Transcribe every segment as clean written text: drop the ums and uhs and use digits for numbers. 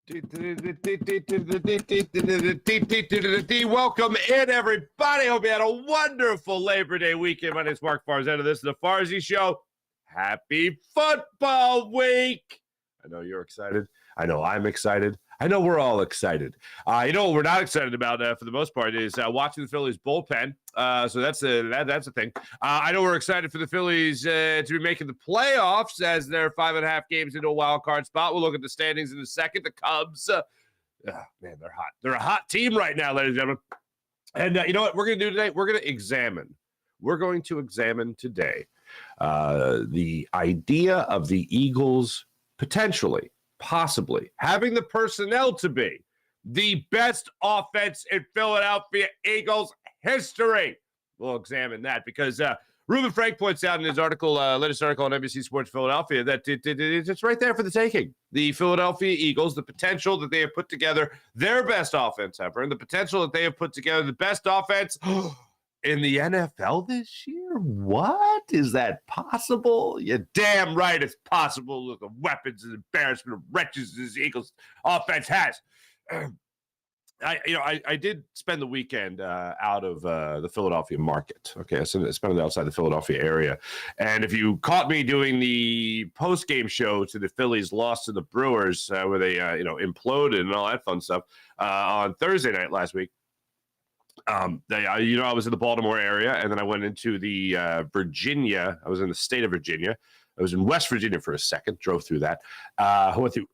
Welcome in, everybody. Hope you had a wonderful Labor Day weekend. My name is Mark Farzetta. This is the Farzy Show. Happy football week. I know you're excited. I know I'm excited. I know we're all excited. You know what we're not excited about for the most part is watching the Phillies bullpen. So that's a thing. I know we're excited for the Phillies to be making the playoffs as they're 5.5 games into a wild card spot. We'll look at the standings in a second. The Cubs, man, they're hot. They're a hot team right now, ladies and gentlemen. And you know what we're going to do today? We're going to examine today the idea of the Eagles potentially, possibly having the personnel to be the best offense in Philadelphia Eagles history. We'll examine that because Reuben Frank points out in his article, latest article on NBC Sports Philadelphia, that it's right there for the taking. The Philadelphia Eagles, the potential that they have put together their best offense ever, and the potential that they have put together the best offense in the NFL this year? What? Is that possible? You're damn right it's possible with the weapons and embarrassment of wretches this Eagles offense has. I did spend the weekend out of the Philadelphia market. Okay, I spent it outside the Philadelphia area. And if you caught me doing the post-game show to the Phillies loss to the Brewers where they imploded and all that fun stuff on Thursday night last week, I was in the Baltimore area, and then I went into the Virginia. I was in the state of Virginia. I was in West Virginia for a second, drove through that. Went through,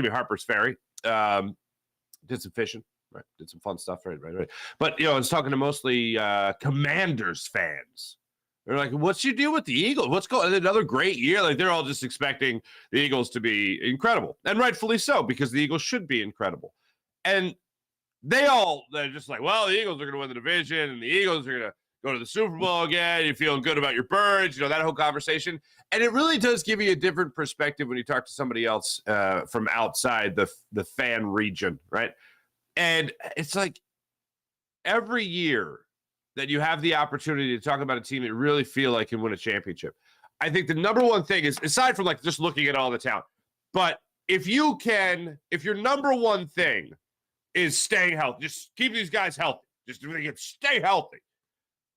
Harper's Ferry. Did some fishing, right? Did some fun stuff, right. But, I was talking to mostly Commanders fans. They're like, what's your deal with the Eagles? What's going on? Another great year? Like, they're all just expecting the Eagles to be incredible. And rightfully so, because the Eagles should be incredible. And they're just like, well, the Eagles are going to win the division, and the Eagles are going to go to the Super Bowl again. You're feeling good about your birds, that whole conversation. And it really does give you a different perspective when you talk to somebody else from outside the fan region, right? And it's like every year that you have the opportunity to talk about a team that you really feel like can win a championship, I think the number one thing is, aside from like just looking at all the talent, but if your number one thing is staying healthy, just keep these guys healthy, just stay healthy,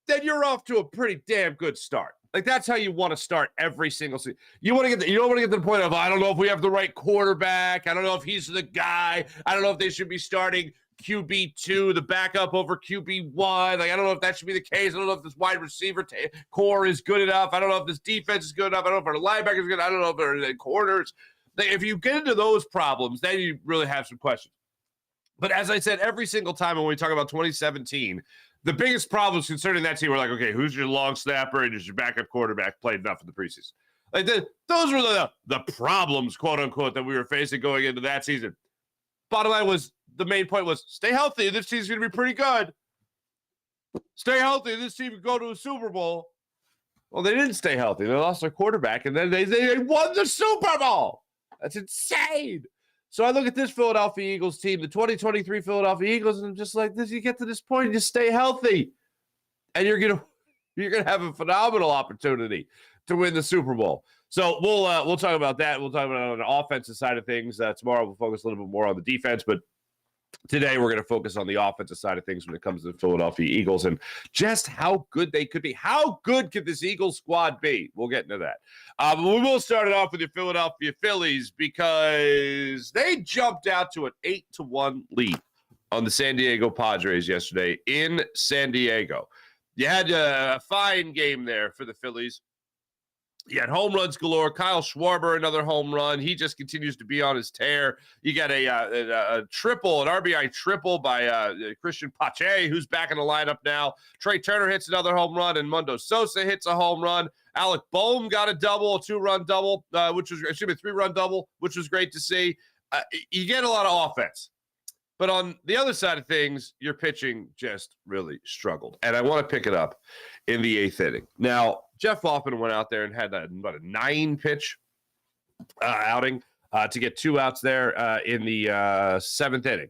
then you're off to a pretty damn good start. Like, that's how you want to start every single season. You don't want to get to the point of, I don't know if we have the right quarterback. I don't know if he's the guy. I don't know if they should be starting QB2, the backup over QB1. Like, I don't know if that should be the case. I don't know if this wide receiver core is good enough. I don't know if this defense is good enough. I don't know if our linebackers is good. I don't know if our corners. Like, if you get into those problems, then you really have some questions. But as I said, every single time when we talk about 2017, the biggest problems concerning that team were like, okay, who's your long snapper and is your backup quarterback played enough in the preseason? Like, those were the problems, quote unquote, that we were facing going into that season. Bottom line was, the main point was, stay healthy. This team's going to be pretty good. Stay healthy. This team could go to a Super Bowl. Well, they didn't stay healthy. They lost their quarterback, and then they won the Super Bowl. That's insane. So I look at this Philadelphia Eagles team, the 2023 Philadelphia Eagles, and I'm just like, this. You get to this point, you stay healthy, and you're gonna have a phenomenal opportunity to win the Super Bowl. So we'll talk about that. We'll talk about it on the offensive side of things. Tomorrow we'll focus a little bit more on the defense, but today we're going to focus on the offensive side of things when it comes to the Philadelphia Eagles and just how good they could be. How good could this Eagles squad be? We'll get into that. But we will start it off with your Philadelphia Phillies because they jumped out to an 8-1 lead on the San Diego Padres yesterday in San Diego. You had a fine game there for the Phillies. You had home runs galore. Kyle Schwarber, another home run. He just continues to be on his tear. You got a triple, an RBI triple by Christian Pache, who's back in the lineup now. Trey Turner hits another home run, and Mundo Sosa hits a home run. Alec Boehm got a double, a three-run double, which was great to see. You get a lot of offense. But on the other side of things, your pitching just really struggled. And I want to pick it up in the 8th inning. Now, Jeff Hoffman went out there and had about a 9-pitch outing to get 2 outs there in the 7th inning.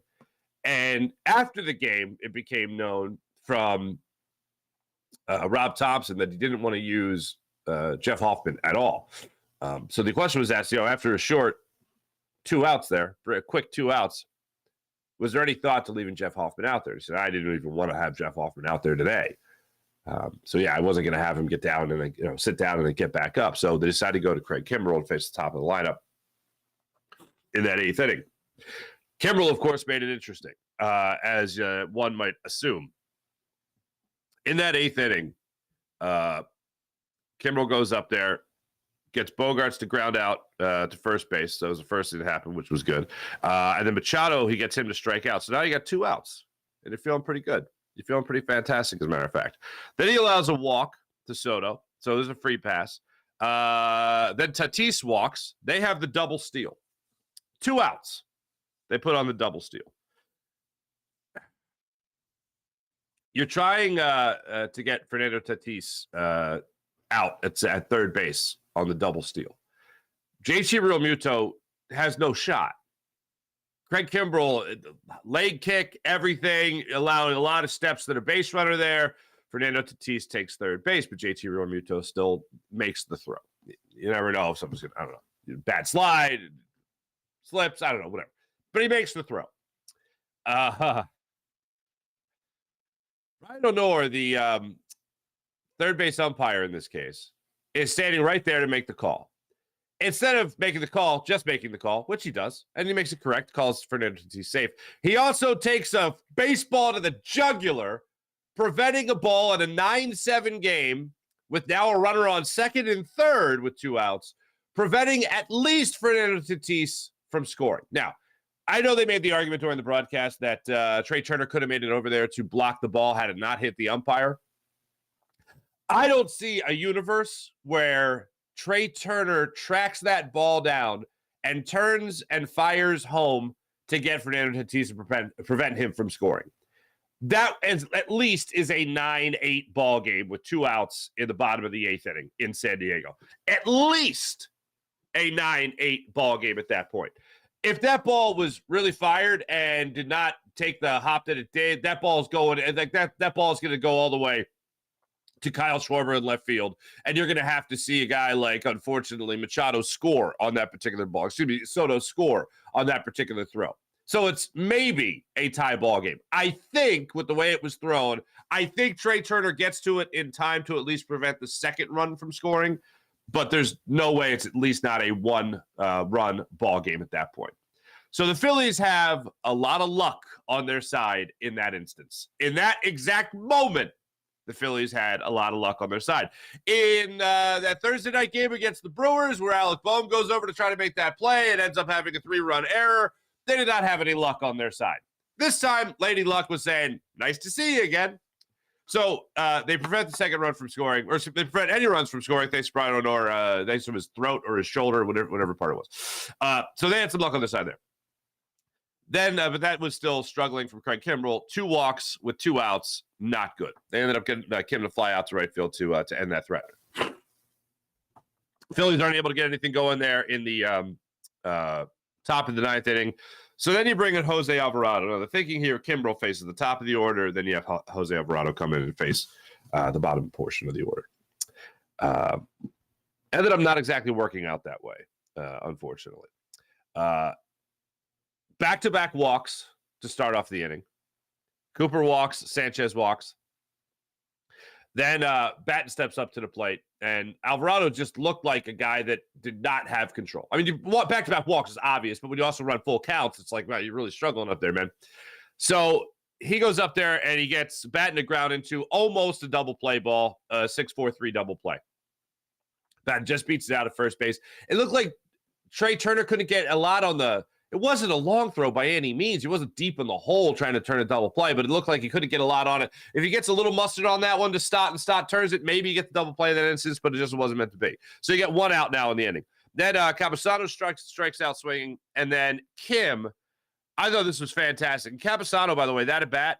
And after the game, it became known from Rob Thompson that he didn't want to use Jeff Hoffman at all. So the question was asked, after a short 2 outs there, for a quick 2 outs. Was there any thought to leaving Jeff Hoffman out there? He said, I didn't even want to have Jeff Hoffman out there today. So, yeah, I wasn't going to have him get down and then, sit down and then get back up. So they decided to go to Craig Kimbrel and face the top of the lineup in that 8th inning. Kimbrel, of course, made it interesting, as one might assume. In that 8th inning, Kimbrel goes up there, gets Bogarts to ground out to first base. So it was the first thing that happened, which was good. And then Machado, he gets him to strike out. So now you got 2 outs, and you're feeling pretty good. You're feeling pretty fantastic, as a matter of fact. Then he allows a walk to Soto. So there's a free pass. Then Tatis walks. They have the double steal. 2 outs. They put on the double steal. You're trying to get Fernando Tatis out at third base on the double steal. JT Realmuto has no shot. Craig Kimbrel, leg kick, everything, allowing a lot of steps to the base runner there. Fernando Tatis takes third base, but JT Realmuto still makes the throw. You never know if someone's going to, I don't know, bad slide, slips, I don't know, whatever. But he makes the throw. Ryan O'Neill, the third base umpire in this case, is standing right there to make the call. Instead of making the call, just making the call, which he does, and he makes it correct, calls Fernando Tatis safe. He also takes a baseball to the jugular, preventing a ball in a 9-7 game with now a runner on second and third with 2 outs, preventing at least Fernando Tatis from scoring. Now, I know they made the argument during the broadcast that Trey Turner could have made it over there to block the ball had it not hit the umpire. I don't see a universe where Trey Turner tracks that ball down and turns and fires home to get Fernando Tatis to prevent him from scoring. That at least is a 9-8 ball game with 2 outs in the bottom of the 8th inning in San Diego. At least a 9-8 ball game at that point. If that ball was really fired and did not take the hop that it did, that ball is going, and like that ball is going to go all the way to Kyle Schwarber in left field, and you're going to have to see a guy like, unfortunately, Machado score on that particular ball. Excuse me, Soto score on that particular throw. So it's maybe a tie ball game. I think with the way it was thrown, I think Trey Turner gets to it in time to at least prevent the second run from scoring, but there's no way it's at least not a one-run ball game at that point. So the Phillies have a lot of luck on their side in that instance. In that exact moment, the Phillies had a lot of luck on their side. In that Thursday night game against the Brewers, where Alec Boehm goes over to try to make that play and ends up having a 3-run error, they did not have any luck on their side. This time, Lady Luck was saying, nice to see you again. So they prevent the second run from scoring, or they prevent any runs from scoring thanks to Brian O'Neill, thanks to his throat or his shoulder, whatever part it was. So they had some luck on their side there. Then, but that was still struggling from Craig Kimbrel. 2 walks with 2 outs, not good. They ended up getting Kim to fly out to right field to end that threat. Phillies aren't able to get anything going there in the top of the 9th inning. So then you bring in Jose Alvarado. Now, the thinking here, Kimbrel faces the top of the order. Then you have Jose Alvarado come in and face the bottom portion of the order. Ended up not exactly working out that way, unfortunately. Back-to-back walks to start off the inning. Cooper walks, Sanchez walks. Then Batten steps up to the plate, and Alvarado just looked like a guy that did not have control. I mean, back-to-back walks is obvious, but when you also run full counts, it's like, wow, you're really struggling up there, man. So he goes up there, and he gets Batten to ground into almost a double play ball, 6-4-3 double play. Batten just beats it out at first base. It looked like Trey Turner couldn't get a lot on the – it wasn't a long throw by any means. He wasn't deep in the hole trying to turn a double play, but it looked like he couldn't get a lot on it. If he gets a little mustard on that one to Stott and Stott turns it, maybe you get the double play in that instance, but it just wasn't meant to be. So you get 1 out now in the inning. Then Campusano strikes out swinging, and then Kim, I thought this was fantastic. And Campusano, by the way, that at bat,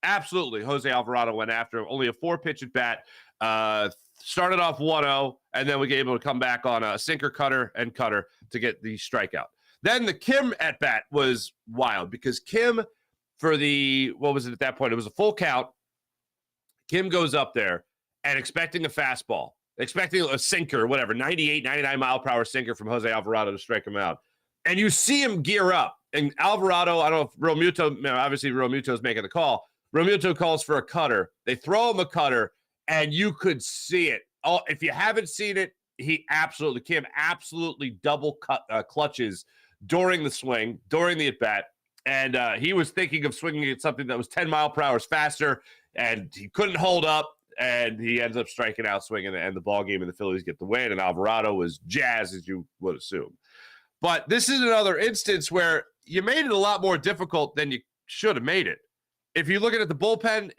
absolutely, Jose Alvarado went after him. Only a 4-pitch at bat. Started off 1-0, and then we were able to come back on a sinker, cutter to get the strikeout. Then the Kim at bat was wild because Kim, for the, what was it at that point? It was a full count. Kim goes up there and expecting a fastball, expecting a sinker, whatever, 98, 99 mile per hour sinker from Jose Alvarado to strike him out. And you see him gear up. And Alvarado, I don't know if Realmuto, obviously Realmuto's making the call. Realmuto calls for a cutter. They throw him a cutter, and you could see it. Oh, if you haven't seen it, Kim absolutely double clutches during the swing, during the at-bat. And he was thinking of swinging at something that was 10 mile per hour faster, and he couldn't hold up, and he ends up striking out swinging, and the ball game, and the Phillies get the win, and Alvarado was jazzed, as you would assume. But this is another instance where you made it a lot more difficult than you should have made it. If you're looking at the bullpen,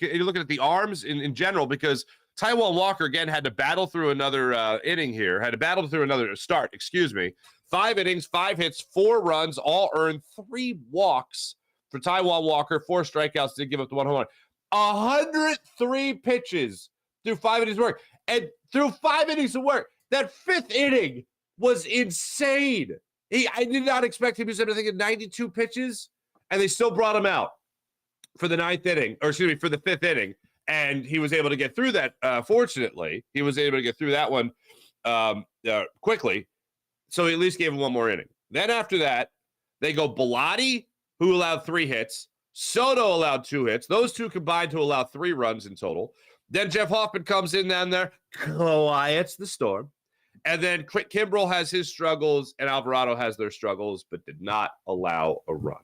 you're looking at the arms in general, because Taijuan Walker, again, had to battle through another inning here, had to battle through another start, 5 innings, 5 hits, 4 runs, all earned, 3 walks for Taijuan Walker, 4 strikeouts, did give up the 1 home run. 103 pitches through 5 innings of work. And through 5 innings of work, that 5th inning was insane. I did not expect him to use anything at 92 pitches, and they still brought him out for the 9th inning, or for the 5th inning. And he was able to get through that. Fortunately, he was able to get through that one quickly. So he at least gave him 1 more inning. Then after that, they go Bilotti, who allowed 3 hits. Soto allowed 2 hits. Those 2 combined to allow 3 runs in total. Then Jeff Hoffman comes in down there, quiets the storm. And then Kimbrel has his struggles, and Alvarado has their struggles, but did not allow a run.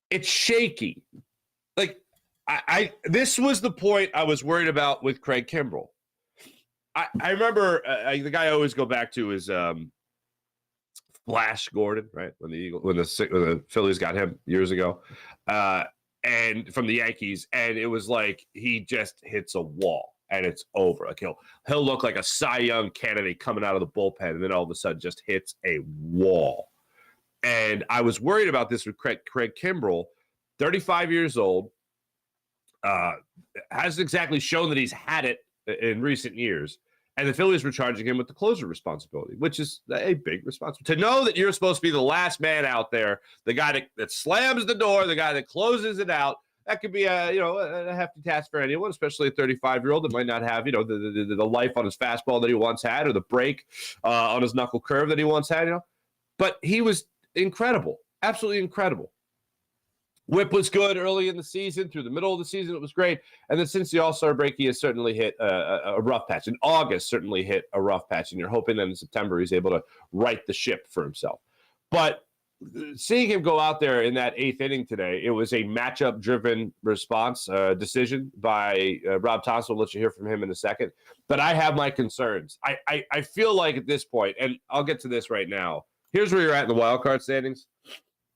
It's shaky. Like, this was the point I was worried about with Craig Kimbrel. I remember the guy I always go back to is Flash Gordon, right? When the Phillies got him years ago, and from the Yankees, and it was like he just hits a wall and it's over. Like he'll look like a Cy Young candidate coming out of the bullpen, and then all of a sudden just hits a wall. And I was worried about this with Craig Kimbrel, 35 years old, hasn't exactly shown that he's had it in recent years, and the Phillies were charging him with the closer responsibility, which is a big responsibility. To know that you're supposed to be the last man out there, the guy that slams the door, the guy that closes it out, that could be a hefty task for anyone, especially a 35-year-old that might not have the life on his fastball that he once had, or the break on his knuckle curve that he once had. But he was incredible, absolutely incredible. Whip was good early in the season. Through the middle of the season, it was great. And then since the All-Star break, he has certainly hit a rough patch. In August, certainly hit a rough patch. And you're hoping that in September he's able to right the ship for himself. But seeing him go out there in that 8th inning today, it was a matchup-driven response decision by Rob Thompson. We'll let you hear from him in a second. But I have my concerns. I feel like at this point, and I'll get to this right now, here's where you're at in the wild card standings.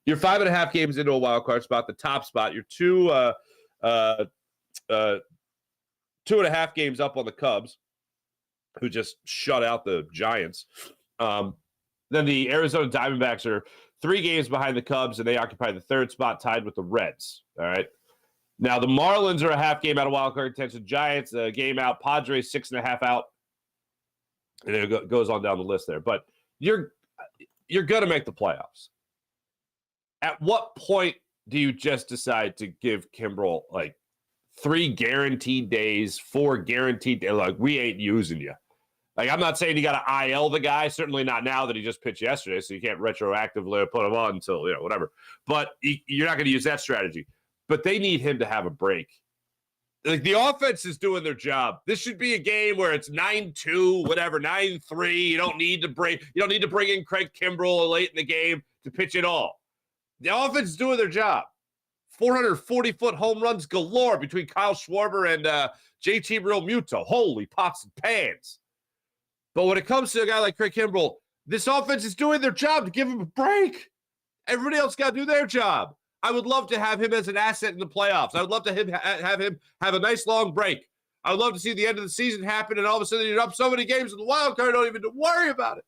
You're 5.5 games into a wild card spot, the top spot. You're 2.5 games up on the Cubs, who just shut out the Giants. Then the Arizona Diamondbacks are 3 games behind the Cubs, and they occupy the 3rd spot, tied with the Reds. All right. Now the Marlins are a half game out of wild card contention. Giants a game out. Padres 6.5 out. And it goes on down the list there. But you're going to make the playoffs. At what point do you just decide to give Kimbrel like 3 guaranteed days, 4 guaranteed days? Like, we ain't using you. Like, I'm not saying you got to IL the guy. Certainly not now that he just pitched yesterday, so you can't retroactively put him on until, whatever. But you're not going to use that strategy. But they need him to have a break. Like, the offense is doing their job. This should be a game where it's 9-2, whatever, 9-3. You don't need to bring in Craig Kimbrel late in the game to pitch it all. The offense is doing their job. 440-foot home runs galore between Kyle Schwarber and JT Realmuto. Holy pots and pans. But when it comes to a guy like Craig Kimbrel, this offense is doing their job to give him a break. Everybody else got to do their job. I would love to have him as an asset in the playoffs. I would love to have him have a nice long break. I would love to see the end of the season happen, and all of a sudden you're up so many games in the wild card, don't even worry about it.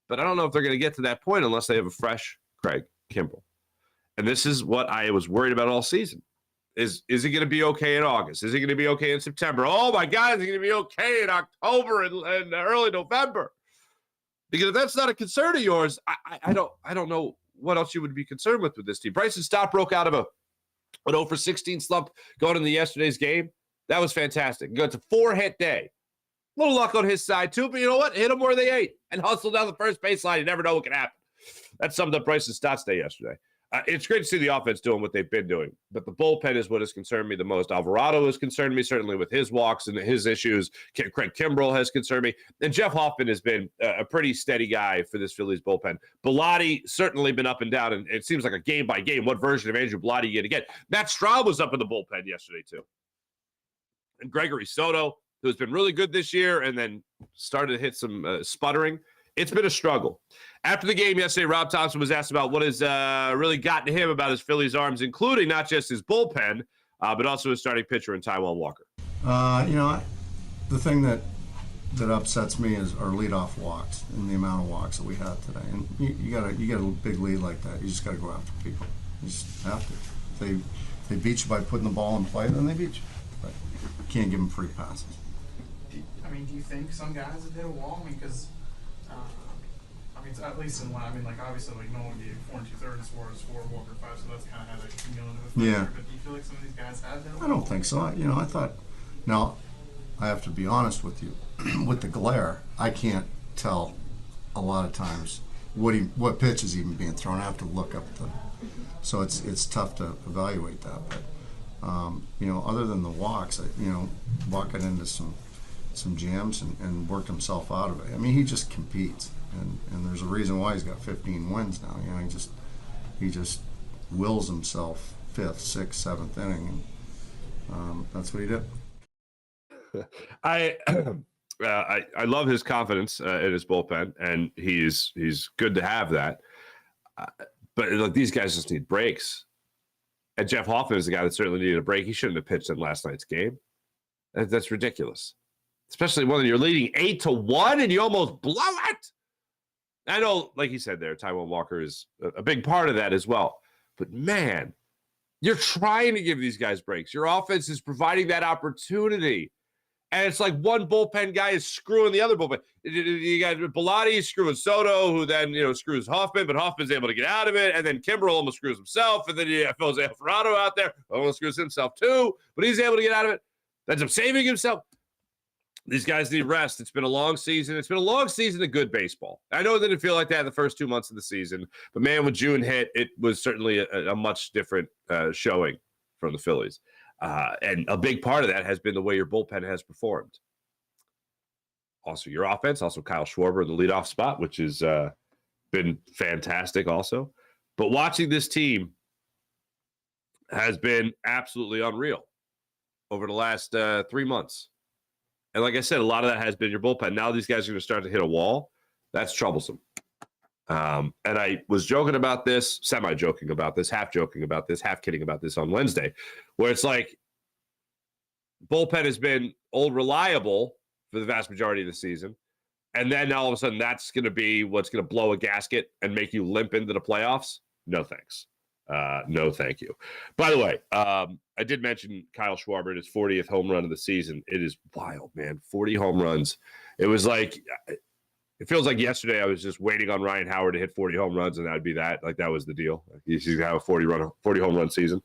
But I don't know if they're going to get to that point unless they have a fresh Craig Kimbrel. And this is what I was worried about all season. Is he going to be okay in August? Is he going to be okay in September? Oh, my God, is he going to be okay in October and early November? Because if that's not a concern of yours, I don't know what else you would be concerned with this team. Bryson Stott broke out of an 0-for-16 slump going into yesterday's game. That was fantastic. It's a 4-hit day. little luck on his side, too. But you know what? Hit them where they ate and hustle down the first baseline. You never know what can happen. That summed up Bryce's stats day yesterday. It's great to see the offense doing what they've been doing, but the bullpen is what has concerned me the most. Alvarado has concerned me, certainly with his walks and his issues. Craig Kimbrel has concerned me. And Jeff Hoffman has been a pretty steady guy for this Phillies bullpen. Bellotti certainly been up and down, and it seems like a game by game. What version of Andrew Bellotti you going to get? Matt Straub was up in the bullpen yesterday, too. And Gregory Soto, who's been really good this year and then started to hit some sputtering. It's been a struggle. After the game yesterday, Rob Thompson was asked about what has really gotten to him about his Phillies arms, including not just his bullpen, but also his starting pitcher in Taijuan Walker. The thing that upsets me is our leadoff walks and the amount of walks that we had today. And you get a big lead like that, you just got to go after people. You just have to. If they beat you by putting the ball in play, then they beat you. But you can't give them free passes. Do you think some guys have hit a wall? Because at least in line, obviously, Nolan gave 4 2/3, Suarez 4, Walker 5, so that's kind of had a cumulative effect. Yeah. But do you feel like some of these guys have hit a wall? I don't think so. I thought, now, I have to be honest with you. With the glare, I can't tell a lot of times what pitch is even being thrown. I have to look up so it's tough to evaluate that. But, other than the walks, walking into some jams and worked himself out of it. He just competes. And there's a reason why he's got 15 wins now. He just wills himself 5th, 6th, 7th inning, and that's what he did. I love his confidence in his bullpen, and he's good to have that. But look, these guys just need breaks. And Jeff Hoffman is the guy that certainly needed a break. He shouldn't have pitched in last night's game. That's ridiculous, especially when you're leading 8-1 and you almost blow it. I know, like you said there, Taijuan Walker is a big part of that as well. But, man, you're trying to give these guys breaks. Your offense is providing that opportunity. And it's like one bullpen guy is screwing the other bullpen. You got Bellotti screwing Soto, who then, screws Hoffman, but Hoffman's able to get out of it. And then Kimbrel almost screws himself. And then you have Jose Alvarado out there, almost screws himself too. But he's able to get out of it. Ends up saving himself. These guys need rest. It's been a long season. It's been a long season of good baseball. I know it didn't feel like that the first 2 months of the season, but man, when June hit, it was certainly a much different showing from the Phillies. And a big part of that has been the way your bullpen has performed. Also your offense, also Kyle Schwarber in the leadoff spot, which has been fantastic also. But watching this team has been absolutely unreal over the last 3 months. And like I said, a lot of that has been your bullpen. Now these guys are going to start to hit a wall. That's troublesome. And I was joking about this, semi-joking about this, half-joking about this, half-kidding about this on Wednesday, where it's like bullpen has been old reliable for the vast majority of the season. And then all of a sudden that's going to be what's going to blow a gasket and make you limp into the playoffs. No thanks. No, thank you. By the way, I did mention Kyle Schwarber, his 40th home run of the season. It is wild, man. 40 home runs. It was like, it feels like yesterday I was just waiting on Ryan Howard to hit 40 home runs, and that would be that. Like, that was the deal. He's going to have a 40 home run season.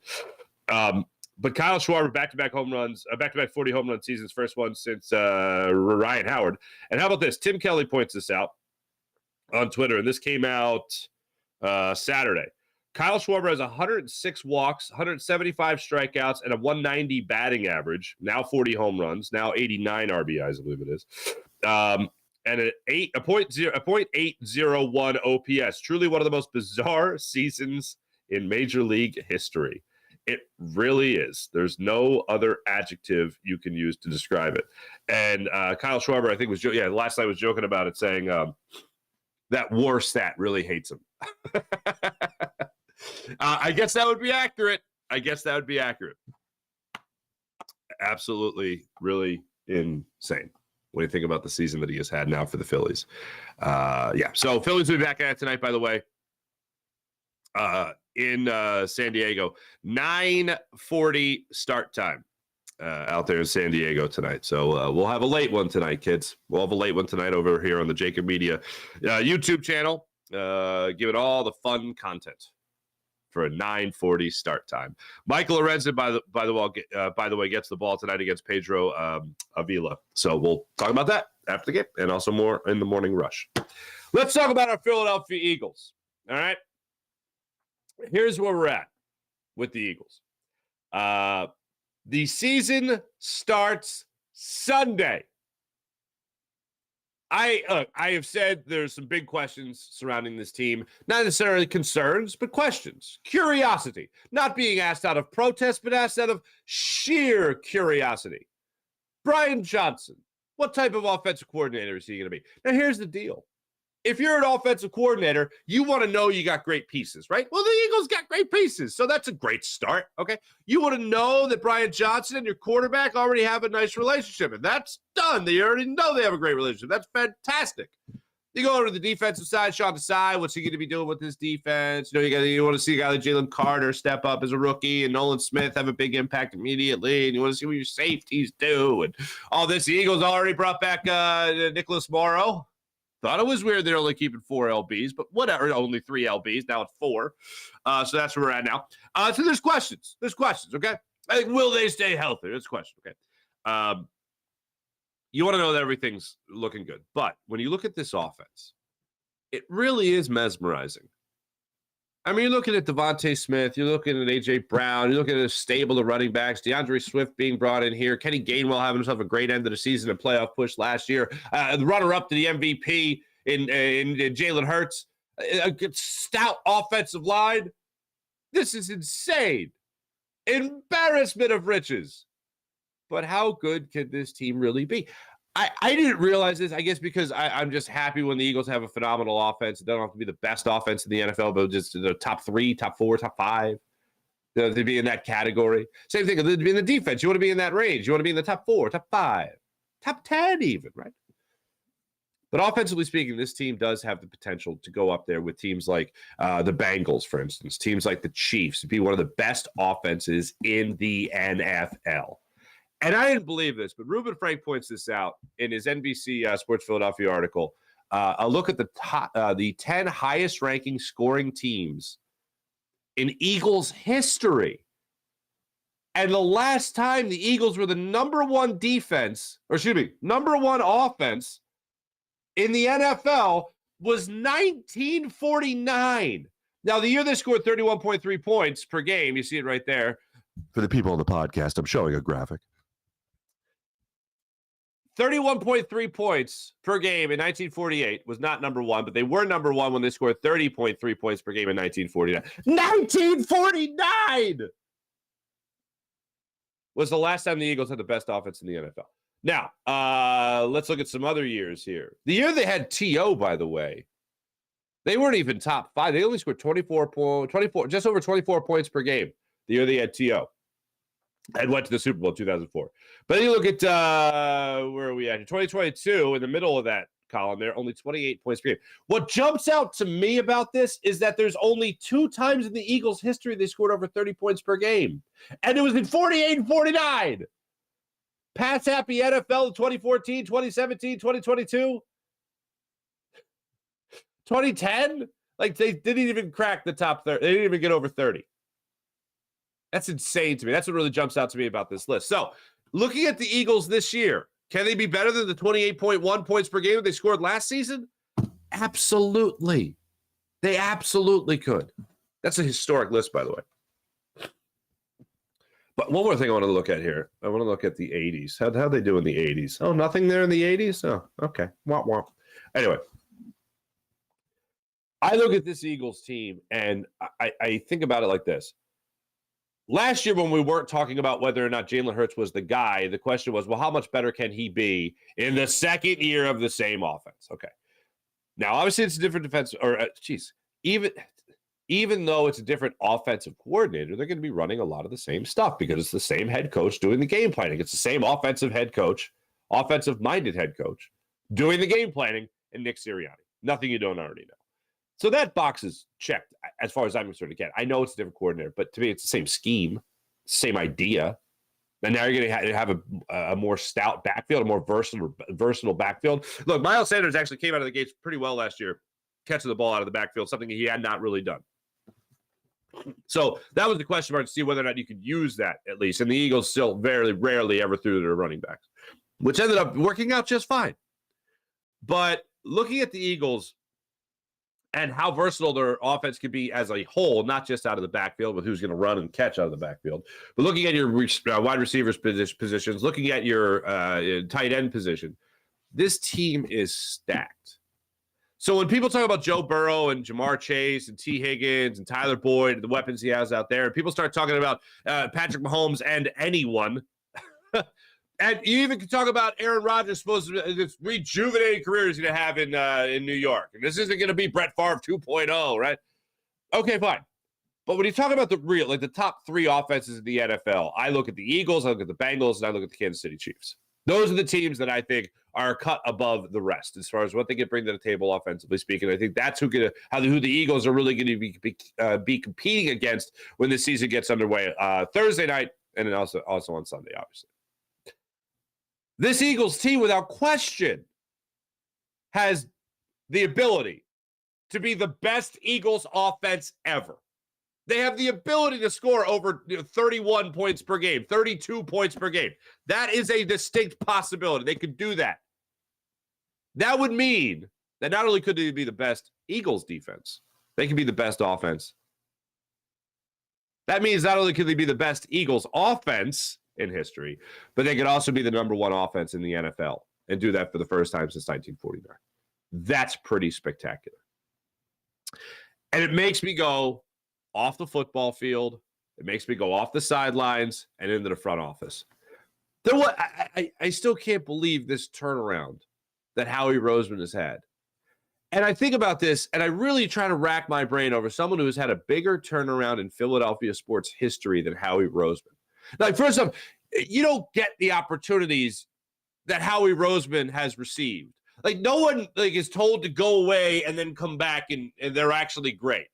But Kyle Schwarber, back-to-back home runs, back-to-back 40 home run seasons, first one since Ryan Howard. And how about this? Tim Kelly points this out on Twitter, and this came out Saturday. Kyle Schwarber has 106 walks, 175 strikeouts, and a 190 batting average. Now 40 home runs. Now 89 RBIs, I believe it is. And a .801 OPS. Truly one of the most bizarre seasons in Major League history. It really is. There's no other adjective you can use to describe it. And Kyle Schwarber, I think, last night was joking about it, saying that WAR stat really hates him. I guess that would be accurate. Absolutely, really insane when you think about the season that he has had now for the Phillies. So Phillies will be back at it tonight, by the way, in San Diego. 9:40 start time out there in San Diego tonight. So we'll have a late one tonight, kids. We'll have a late one tonight over here on the Jacob Media YouTube channel. Give it all the fun content for a 9:40 start time. Michael Lorenzen, by the way, gets the ball tonight against Pedro Avila. So we'll talk about that after the game and also more in the morning rush. Let's talk about our Philadelphia Eagles. All right. Here's where we're at with the Eagles. The season starts Sunday. I have said there's some big questions surrounding this team. Not necessarily concerns, but questions. Curiosity. Not being asked out of protest, but asked out of sheer curiosity. Brian Johnson. What type of offensive coordinator is he going to be? Now, here's the deal. If you're an offensive coordinator, you want to know you got great pieces, right? Well, the Eagles got great pieces, so that's a great start, okay? You want to know that Brian Johnson and your quarterback already have a nice relationship, and that's done. They already know they have a great relationship. That's fantastic. You go over to the defensive side, Sean Desai, what's he going to be doing with his defense? You want to see a guy like Jalen Carter step up as a rookie and Nolan Smith have a big impact immediately, and you want to see what your safeties do and all this. The Eagles already brought back Nicholas Morrow. Thought it was weird they're only keeping 4 LBs, but whatever, only 3 LBs. Now it's 4. So that's where we're at now. So there's questions. Okay? Will they stay healthy? That's a question, okay? You want to know that everything's looking good. But when you look at this offense, it really is mesmerizing. I mean, you're looking at Devontae Smith. You're looking at A.J. Brown. You're looking at a stable of running backs. DeAndre Swift being brought in here. Kenny Gainwell having himself a great end of the season and playoff push last year. The runner-up to the MVP in Jalen Hurts. A good stout offensive line. This is insane. Embarrassment of riches. But how good could this team really be? I didn't realize this, I guess, because I'm just happy when the Eagles have a phenomenal offense. It doesn't have to be the best offense in the NFL, but just the top 3, top 4, top 5. To be in that category. Same thing, to be in the defense. You want to be in that range. You want to be in the top 4, top 5, top 10 even, right? But offensively speaking, this team does have the potential to go up there with teams like the Bengals, for instance, teams like the Chiefs, to be one of the best offenses in the NFL. And I didn't believe this, but Reuben Frank points this out in his NBC Sports Philadelphia article. A look at the 10 highest ranking scoring teams in Eagles history. And the last time the Eagles were the number 1 number 1 offense in the NFL was 1949. Now, the year they scored 31.3 points per game, you see it right there. For the people on the podcast, I'm showing a graphic. 31.3 points per game in 1948 was not number 1, but they were number 1 when they scored 30.3 points per game in 1949. 1949 was the last time the Eagles had the best offense in the NFL. Now, let's look at some other years here. The year they had T.O., by the way, they weren't even top 5. They only scored just over 24 points per game the year they had T.O. and went to the Super Bowl in 2004. But then you look at, where are we at? 2022, in the middle of that column there, only 28 points per game. What jumps out to me about this is that there's only 2 times in the Eagles' history they scored over 30 points per game. And it was in 48 and 49. Pass happy NFL in 2014, 2017, 2022. 2010? Like, they didn't even crack the top 30. They didn't even get over 30. That's insane to me. That's what really jumps out to me about this list. So, looking at the Eagles this year, can they be better than the 28.1 points per game that they scored last season? Absolutely. They absolutely could. That's a historic list, by the way. But one more thing I want to look at here. I want to look at the 80s. How'd they do in the 80s? Oh, nothing there in the 80s? Oh, okay. Womp womp. Anyway, I look at this Eagles team, and I think about it like this. Last year, when we weren't talking about whether or not Jalen Hurts was the guy, the question was, well, how much better can he be in the second year of the same offense? Okay. Now, obviously, it's a different defense, or, even though it's a different offensive coordinator, they're going to be running a lot of the same stuff because it's the same head coach doing the game planning. It's the same offensive-minded head coach doing the game planning, and Nick Sirianni. Nothing you don't already know. So that box is checked as far as I'm concerned. Again, I know it's a different coordinator, but to me, it's the same scheme, same idea. And now you're going to have a more stout backfield, a more versatile backfield. Look, Miles Sanders actually came out of the gates pretty well last year, catching the ball out of the backfield, something he had not really done. So that was the question mark to see whether or not you could use that at least. And the Eagles still very rarely ever threw their running backs, which ended up working out just fine. But looking at the Eagles and how versatile their offense could be as a whole, not just out of the backfield with who's going to run and catch out of the backfield, but looking at your wide receivers positions, looking at your tight end position, this team is stacked. So when people talk about Joe Burrow and Jamar Chase and T. Higgins and Tyler Boyd, the weapons he has out there, and people start talking about Patrick Mahomes and anyone, and you even can talk about Aaron Rodgers' supposed to this rejuvenated career he's going to have in New York. And this isn't going to be Brett Favre 2.0, right? Okay, fine. But when you talk about the top three offenses in the NFL, I look at the Eagles, I look at the Bengals, and I look at the Kansas City Chiefs. Those are the teams that I think are cut above the rest as far as what they can bring to the table offensively speaking. I think that's who the Eagles are really going to be competing against when the season gets underway Thursday night and then also on Sunday, obviously. This Eagles team, without question, has the ability to be the best Eagles offense ever. They have the ability to score over 31 points per game, 32 points per game. That is a distinct possibility. They could do that. That would mean that not only could they be the best Eagles defense, they could be the best offense. That means not only could they be the best Eagles offense in history, but they could also be the number one offense in the NFL and do that for the first time since 1949. That's pretty spectacular. And it makes me go off the football field. It makes me go off the sidelines and into the front office. I still can't believe this turnaround that Howie Roseman has had. And I think about this, and I really try to rack my brain over someone who has had a bigger turnaround in Philadelphia sports history than Howie Roseman. Like, first off, you don't get the opportunities that Howie Roseman has received. Like, no one is told to go away and then come back and they're actually great.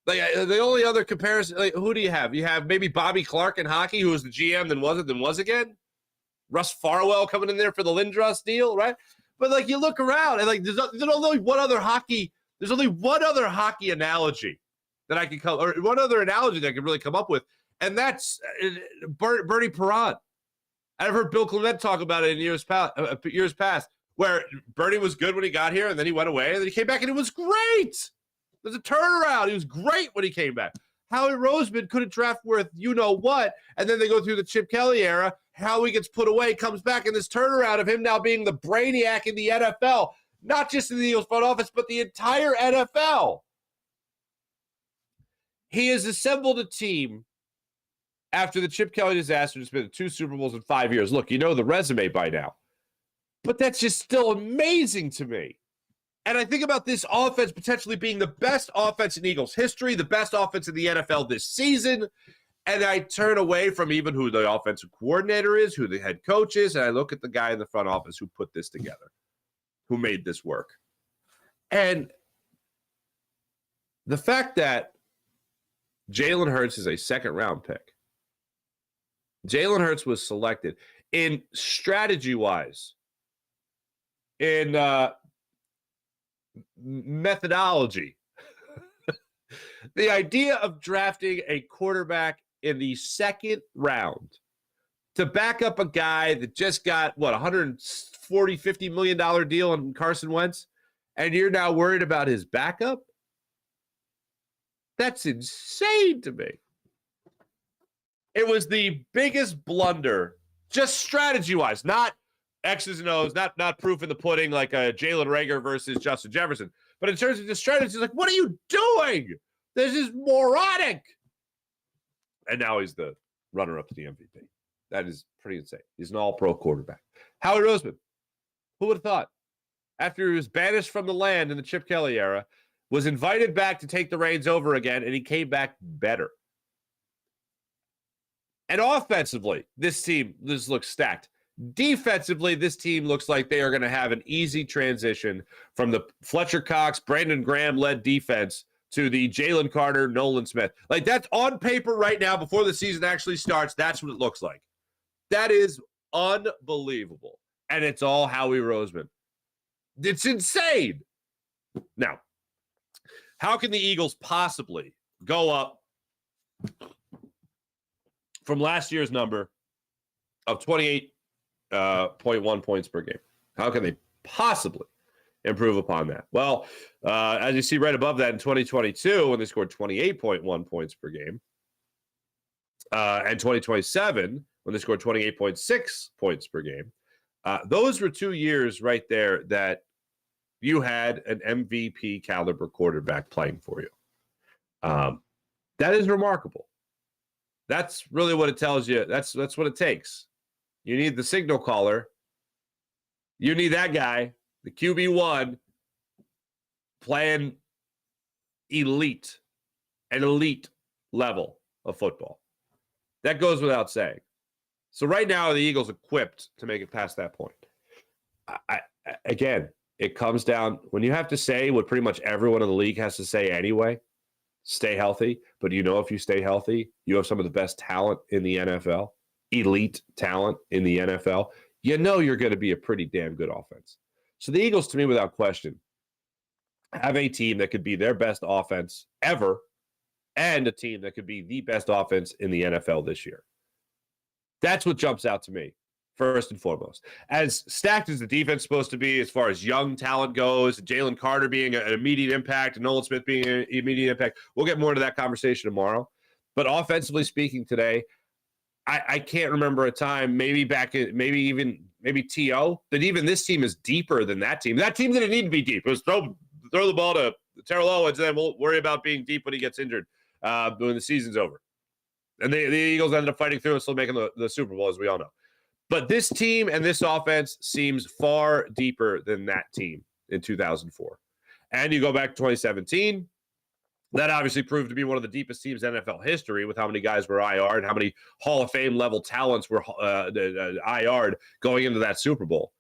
Like, the only other comparison, who do you have? You have maybe Bobby Clark in hockey, who was the GM, then was again. Russ Farwell coming in there for the Lindros deal, right? But you look around and there's only one other hockey. There's only one other hockey analogy that I can come, or one other analogy that I can really come up with, and that's Bernie Perron. I've heard Bill Clement talk about it in years past, where Bernie was good when he got here, and then he went away, and then he came back, and it was great. There's a turnaround. He was great when he came back. Howie Roseman couldn't draft worth you-know-what, and then they go through the Chip Kelly era. Howie gets put away, comes back, in this turnaround of him now being the brainiac in the NFL, not just in the Eagles front office, but the entire NFL. He has assembled a team after the Chip Kelly disaster. It's been 2 Super Bowls in 5 years. Look, you know the resume by now. But that's just still amazing to me. And I think about this offense potentially being the best offense in Eagles history, the best offense in the NFL this season. And I turn away from even who the offensive coordinator is, who the head coach is, and I look at the guy in the front office who put this together, who made this work. And the fact that Jalen Hurts is a second-round pick. Jalen Hurts was selected in strategy-wise, in methodology. The idea of drafting a quarterback in the second round to back up a guy that just got, $140-50 million deal on Carson Wentz, and you're now worried about his backup? That's insane to me. It was the biggest blunder, just strategy-wise, not X's and O's, not proof in the pudding like Jalen Reagor versus Justin Jefferson. But in terms of the strategy, what are you doing? This is moronic. And now he's the runner-up to the MVP. That is pretty insane. He's an all-pro quarterback. Howie Roseman, who would have thought? After he was banished from the land in the Chip Kelly era, was invited back to take the reins over again, and he came back better. And offensively, this looks stacked. Defensively, this team looks like they are going to have an easy transition from the Fletcher Cox, Brandon Graham-led defense to the Jalen Carter, Nolan Smith. That's on paper right now before the season actually starts. That's what it looks like. That is unbelievable. And it's all Howie Roseman. It's insane. Now, how can the Eagles possibly go up from last year's number of 28.1 points per game. How can they possibly improve upon that? Well, as you see right above that in 2022, when they scored 28.1 points per game, and 2027, when they scored 28.6 points per game, those were 2 years right there that you had an MVP caliber quarterback playing for you. That is remarkable. That's really what it tells you. That's what it takes. You need the signal caller. You need that guy, the QB1, playing an elite level of football. That goes without saying. So right now, the Eagles equipped to make it past that point. Again, it comes down when you have to say what pretty much everyone in the league has to say anyway. Stay healthy. But if you stay healthy, you have some of the best talent in the NFL, elite talent in the NFL. You're going to be a pretty damn good offense. So the Eagles, to me, without question, have a team that could be their best offense ever and a team that could be the best offense in the NFL this year. That's what jumps out to me, first and foremost. As stacked as the defense is supposed to be as far as young talent goes, Jalen Carter being an immediate impact and Nolan Smith being an immediate impact, we'll get more into that conversation tomorrow. But offensively speaking today, I can't remember a time, maybe T.O., that even this team is deeper than that team. That team didn't need to be deep. It was throw the ball to Terrell Owens, and then we'll worry about being deep when he gets injured when the season's over. And the Eagles ended up fighting through and still making the Super Bowl, as we all know. But this team and this offense seems far deeper than that team in 2004. And you go back to 2017, that obviously proved to be one of the deepest teams in NFL history with how many guys were IR'd and how many Hall of Fame level talents were IR'd going into that Super Bowl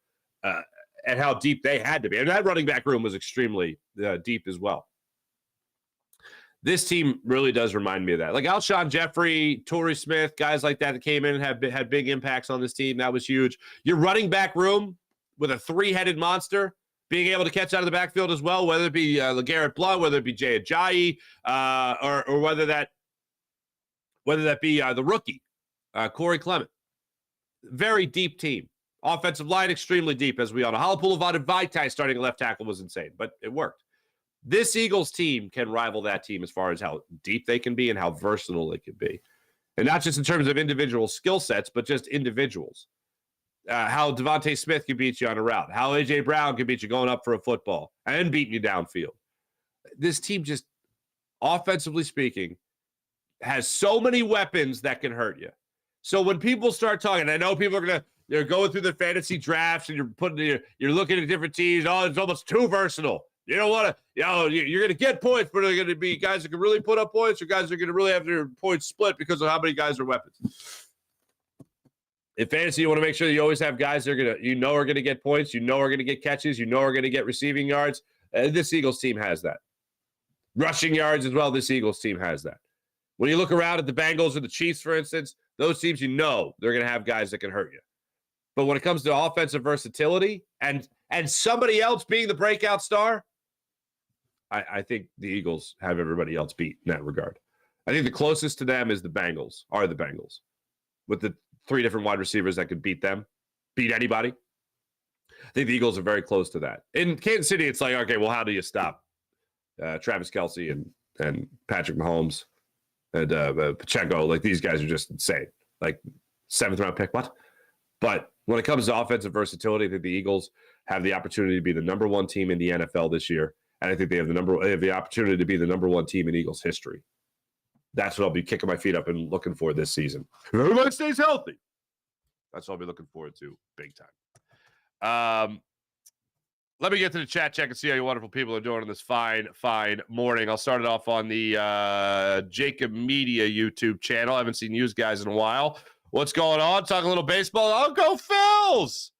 and how deep they had to be. And that running back room was extremely deep as well. This team really does remind me of that. Like Alshon Jeffrey, Torrey Smith, guys like that came in and had big impacts on this team. That was huge. Your running back room with a three-headed monster being able to catch out of the backfield as well, whether it be LeGarrette Blount, whether it be Jay Ajayi, or whether that be the rookie, Corey Clement. Very deep team. Offensive line extremely deep, as we all know. Halapoulivaati Vaitai starting left tackle was insane, but it worked. This Eagles team can rival that team as far as how deep they can be and how versatile they can be. And not just in terms of individual skill sets, but just individuals. How Devontae Smith can beat you on a route. How A.J. Brown can beat you going up for a football and beating you downfield. This team just, offensively speaking, has so many weapons that can hurt you. So when people start talking, I know people are they're going through the fantasy drafts and you're looking at different teams. Oh, it's almost too versatile. You don't want to, you're going to get points, but they're going to be guys that can really put up points or guys that are going to really have their points split because of how many guys are weapons. In fantasy, you want to make sure that you always have guys that are going to get points, are going to get catches, are going to get receiving yards. This Eagles team has that. Rushing yards as well, this Eagles team has that. When you look around at the Bengals or the Chiefs, for instance, those teams, they're going to have guys that can hurt you. But when it comes to offensive versatility and somebody else being the breakout star, I think the Eagles have everybody else beat in that regard. I think the closest to them is the Bengals, with the three different wide receivers that could beat anybody. I think the Eagles are very close to that. In Kansas City, it's like, okay, well, how do you stop Travis Kelce and Patrick Mahomes and Pacheco? Like, these guys are just insane. Like, 7th round pick, what? But when it comes to offensive versatility, I think the Eagles have the opportunity to be the number one team in the NFL this year. And I think they have the opportunity to be the number one team in Eagles history. That's what I'll be kicking my feet up and looking for this season. If everybody stays healthy. That's what I'll be looking forward to big time. Let me get to the chat check and see how you wonderful people are doing on this fine morning. I'll start it off on the Jacob Media YouTube channel. I haven't seen you guys in a while. What's going on? Talking a little baseball. I'll go Phils.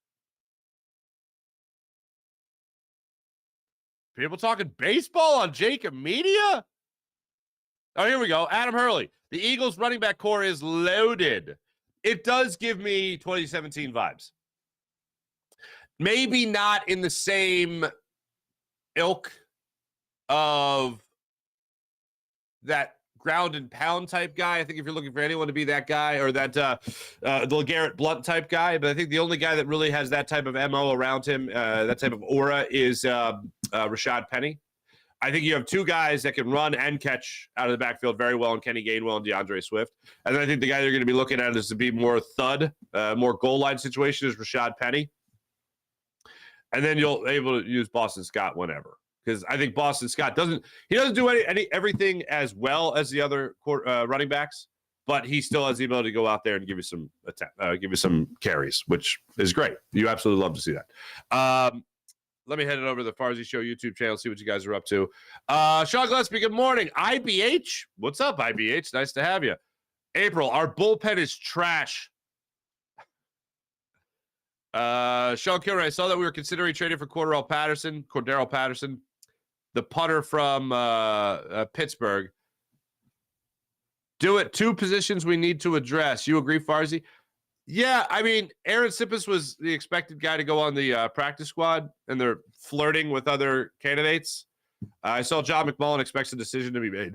People talking baseball on Jacob Media? Oh, here we go. Adam Hurley. The Eagles running back core is loaded. It does give me 2017 vibes. Maybe not in the same ilk of that ground and pound type guy. I think if you're looking for anyone to be that guy or that the LeGarrette Blount type guy, but I think the only guy that really has that type of MO around him, that type of aura, is Rashad Penny. I think you have two guys that can run and catch out of the backfield very well in Kenny Gainwell and DeAndre Swift. And then I think the guy they're going to be looking at is to be more thud, more goal line situation is Rashad Penny. And then you'll be able to use Boston Scott whenever. Because I think Boston Scott doesn't do everything as well as the other running backs, but he still has the ability to go out there and give you some carries, which is great. You absolutely love to see that. Let me head it over to the Farzy Show YouTube channel, see what you guys are up to. Sean Gillespie, good morning. IBH, what's up, IBH? Nice to have you. April, our bullpen is trash. Sean Kilray, I saw that we were considering trading for Cordero Patterson, the punter from Pittsburgh. Do it. Two positions we need to address. You agree, Farzy? Yeah, I mean, Aaron Sippis was the expected guy to go on the practice squad, and they're flirting with other candidates. I saw John McMullen expects a decision to be made.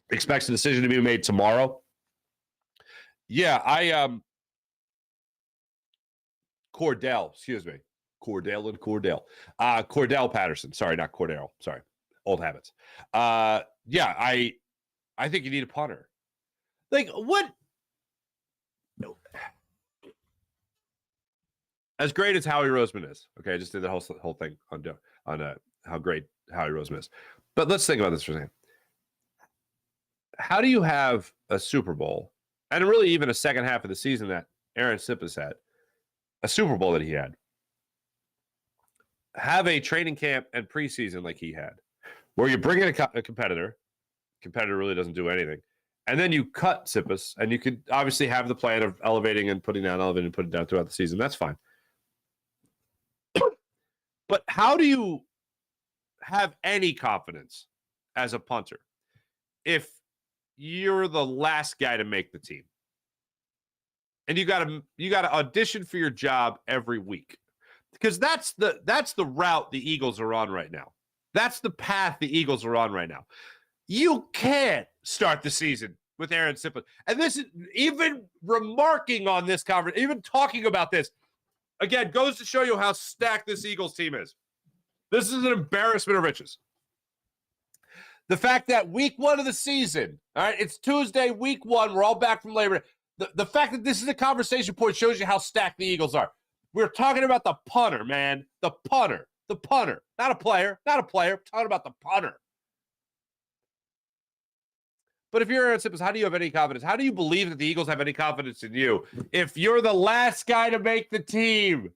Expects a decision to be made tomorrow. Yeah, Cordell Patterson. Sorry, not Cordell. Sorry, old habits. Yeah, I think you need a punter. Like, what? As great as Howie Roseman is, okay, I just did the whole thing on how great Howie Roseman is. But let's think about this for a second. How do you have a Super Bowl, and really even a second half of the season that Aaron Sippis had, a Super Bowl that he had, have a training camp and preseason like he had, where you bring in a competitor really doesn't do anything, and then you cut Sippis, and you could obviously have the plan of elevating and putting down throughout the season. That's fine. But how do you have any confidence as a punter if you're the last guy to make the team? And you got to audition for your job every week, because that's the route the Eagles are on right now. That's the path the Eagles are on right now. You can't start the season with Aaron Sippis. And this is even remarking on this conference, even talking about this, again, goes to show you how stacked this Eagles team is. This is an embarrassment of riches. The fact that week one of the season, all right, it's Tuesday, week one, we're all back from Labor Day. The fact that this is a conversation point shows you how stacked the Eagles are. We're talking about the punter, man. The punter. Not a player. We're talking about the punter. But if you're Aaron Sippis, how do you have any confidence? How do you believe that the Eagles have any confidence in you if you're the last guy to make the team?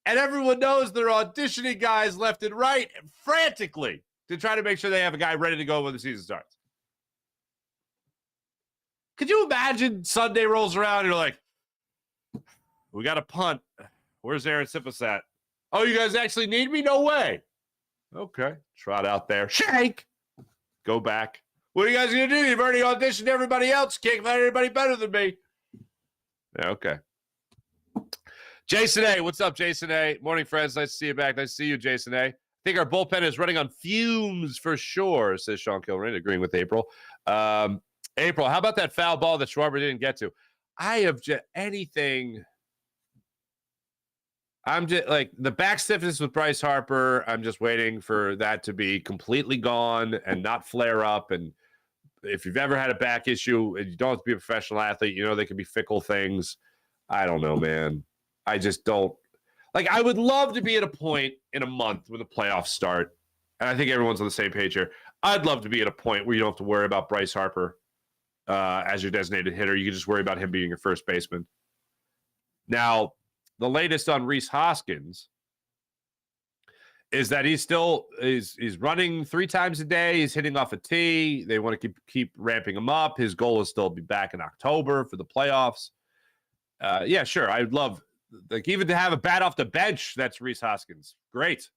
And everyone knows they're auditioning guys left and right frantically to try to make sure they have a guy ready to go when the season starts. Could you imagine Sunday rolls around and you're like, we got a punt. Where's Aaron Sippis at? Oh, you guys actually need me? No way. Okay. Trot out there. Shake. Go back. What are you guys going to do? You've already auditioned everybody else. Can't find anybody better than me. Yeah, okay. Jason A. What's up, Jason A? Morning, friends. Nice to see you back. Nice to see you, Jason A. I think our bullpen is running on fumes for sure, says Sean Kilrain, agreeing with April. April, how about that foul ball that Schwarber didn't get to? I'm just like the back stiffness with Bryce Harper. I'm just waiting for that to be completely gone and not flare up. And if you've ever had a back issue and you don't have to be a professional athlete, you know, they can be fickle things. I don't know, man. I just don't like, I would love to be at a point in a month when the playoffs start. And I think everyone's on the same page here. I'd love to be at a point where you don't have to worry about Bryce Harper as your designated hitter. You can just worry about him being your first baseman. Now, the latest on Rhys Hoskins is that he's running 3 times a day. He's hitting off a tee. They want to keep ramping him up. His goal is still to be back in October for the playoffs. Yeah, sure. I'd love even to have a bat off the bench. That's Rhys Hoskins. Great.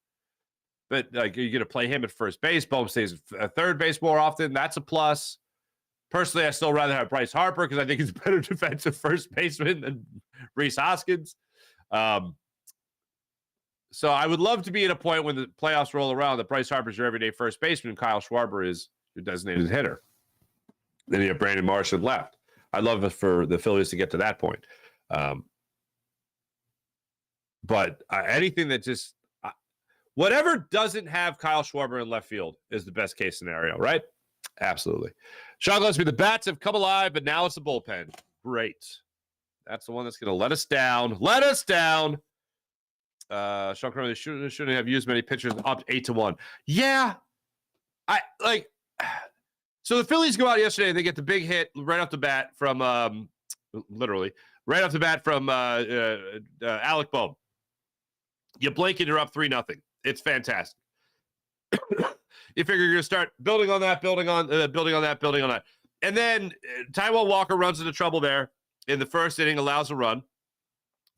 But you're going to play him at first base. Bohm stays at third base more often. That's a plus. Personally, I still rather have Bryce Harper because I think he's a better defensive first baseman than Rhys Hoskins. So I would love to be at a point when the playoffs roll around that Bryce Harper's your everyday first baseman and Kyle Schwarber is your designated hitter. Then you have Brandon Marsh at left. I'd love it for the Phillies to get to that point. But anything that just whatever doesn't have Kyle Schwarber in left field is the best case scenario, right? Absolutely. Sean Gillespie, the bats have come alive, but now it's the bullpen. Great. That's the one that's going to let us down. Let us down. Sean Cronin shouldn't have used many pitchers up 8-1. Yeah. So the Phillies go out yesterday. They get the big hit right off the bat from literally right off the bat from Alec Bohm. You blink and you're up 3-0. It's fantastic. You figure you're going to start building on that. And then Taijuan Walker runs into trouble there in the first inning, allows a run.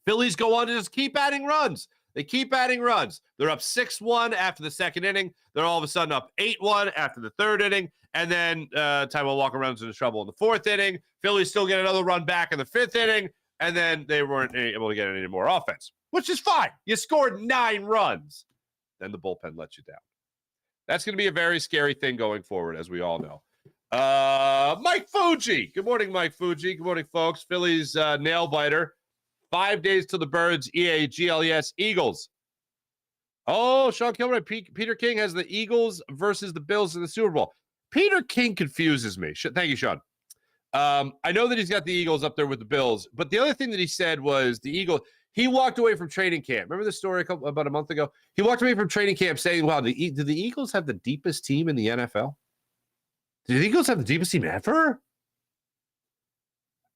Phillies go on to just keep adding runs. They keep adding runs. They're up 6-1 after the second inning. They're all of a sudden up 8-1 after the third inning. And then Taijuan Walker runs into trouble in the fourth inning. Phillies still get another run back in the fifth inning. And then they weren't able to get any more offense, which is fine. You scored 9 runs. Then the bullpen lets you down. That's going to be a very scary thing going forward, as we all know. Mike Fuji. Good morning, Mike Fuji. Good morning, folks. Phillies nail biter. 5 days till the Birds, EAGLES, Eagles. Oh, Sean Kilroy, Peter King has the Eagles versus the Bills in the Super Bowl. Peter King confuses me. Thank you, Sean. I know that he's got the Eagles up there with the Bills, but the other thing that he said was the Eagles. He walked away from training camp. Remember the story about a month ago? He walked away from training camp saying, wow, do the Eagles have the deepest team in the NFL? Do the Eagles have the deepest team ever?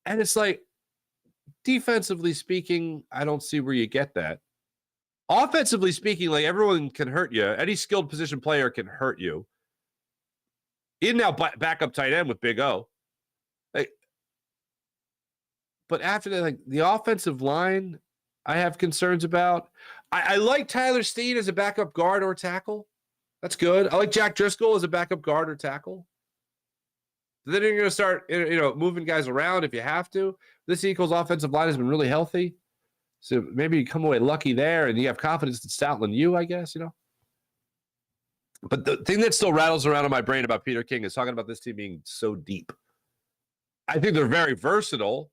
And it's like, defensively speaking, I don't see where you get that. Offensively speaking, like everyone can hurt you. Any skilled position player can hurt you. In now backup tight end with Big O. But after that, like the offensive line, I have concerns about. I like Tyler Steen as a backup guard or tackle. That's good. I like Jack Driscoll as a backup guard or tackle. Then you're going to start, moving guys around if you have to. This Eagles offensive line has been really healthy. So maybe you come away lucky there and you have confidence in Stoutland I guess, But the thing that still rattles around in my brain about Peter King is talking about this team being so deep. I think they're very versatile.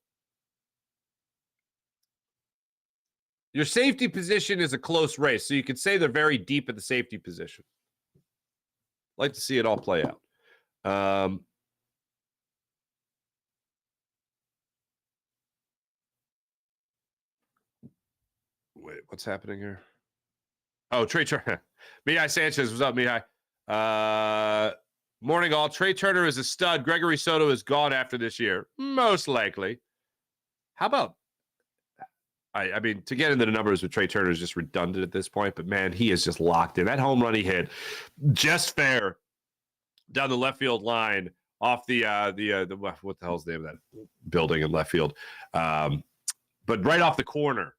Your safety position is a close race, so you could say they're very deep at the safety position. Like to see it all play out. Wait, what's happening here? Oh, Trey Turner. Mihai Sanchez. What's up, Mihai? Morning, all. Trey Turner is a stud. Gregory Soto is gone after this year. Most likely. How about... I mean, to get into the numbers with Trey Turner is just redundant at this point, but man, he is just locked in. That home run he hit, just fair, down the left field line off the what the hell's the name of that building in left field? But right off the corner,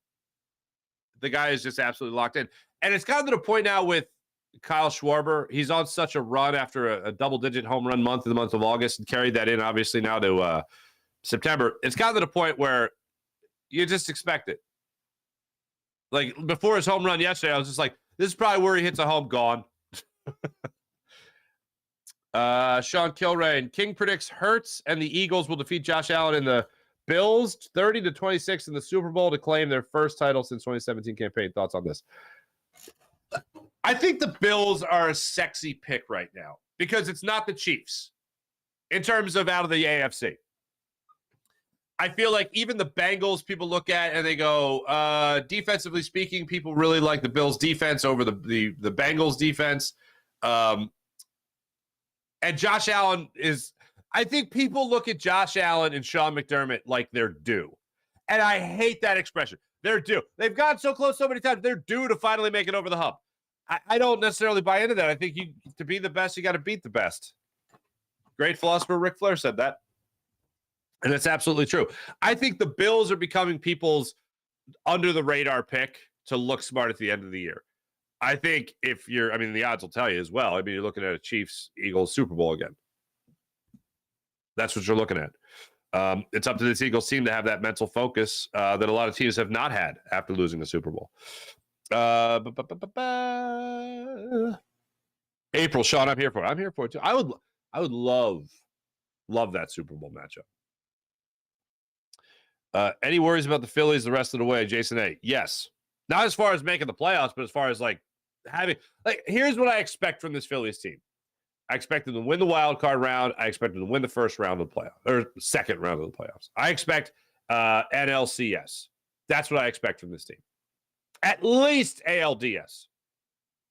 the guy is just absolutely locked in. And it's gotten to the point now with Kyle Schwarber. He's on such a run after a double-digit home run month in the month of August and carried that in, obviously, now to September. It's gotten to the point where you just expect it. Like, before his home run yesterday, I was just like, this is probably where he hits a home, gone. Sean Kilrain. King predicts Hurts and the Eagles will defeat Josh Allen in the Bills 30-26 in the Super Bowl to claim their first title since 2017 campaign. Thoughts on this? I think the Bills are a sexy pick right now because it's not the Chiefs in terms of out of the AFC. I feel like even the Bengals people look at and they go, defensively speaking, people really like the Bills defense over the Bengals defense. And Josh Allen is, I think people look at Josh Allen and Sean McDermott like they're due. And I hate that expression. They're due. They've gotten so close so many times. They're due to finally make it over the hump. I don't necessarily buy into that. I think to be the best, you got to beat the best. Great philosopher Ric Flair said that. And that's absolutely true. I think the Bills are becoming people's under-the-radar pick to look smart at the end of the year. I think the odds will tell you as well. I mean, you're looking at a Chiefs-Eagles Super Bowl again. That's what you're looking at. It's up to this Eagles team to have that mental focus that a lot of teams have not had after losing the Super Bowl. April, Sean, I'm here for it. I'm here for it, too. I would love that Super Bowl matchup. Any worries about the Phillies the rest of the way, Jason A? Yes. Not as far as making the playoffs, but as far as here's what I expect from this Phillies team. I expect them to win the wild card round. I expect them to win the first round of the playoffs, or second round of the playoffs. I expect NLCS. That's what I expect from this team. At least ALDS.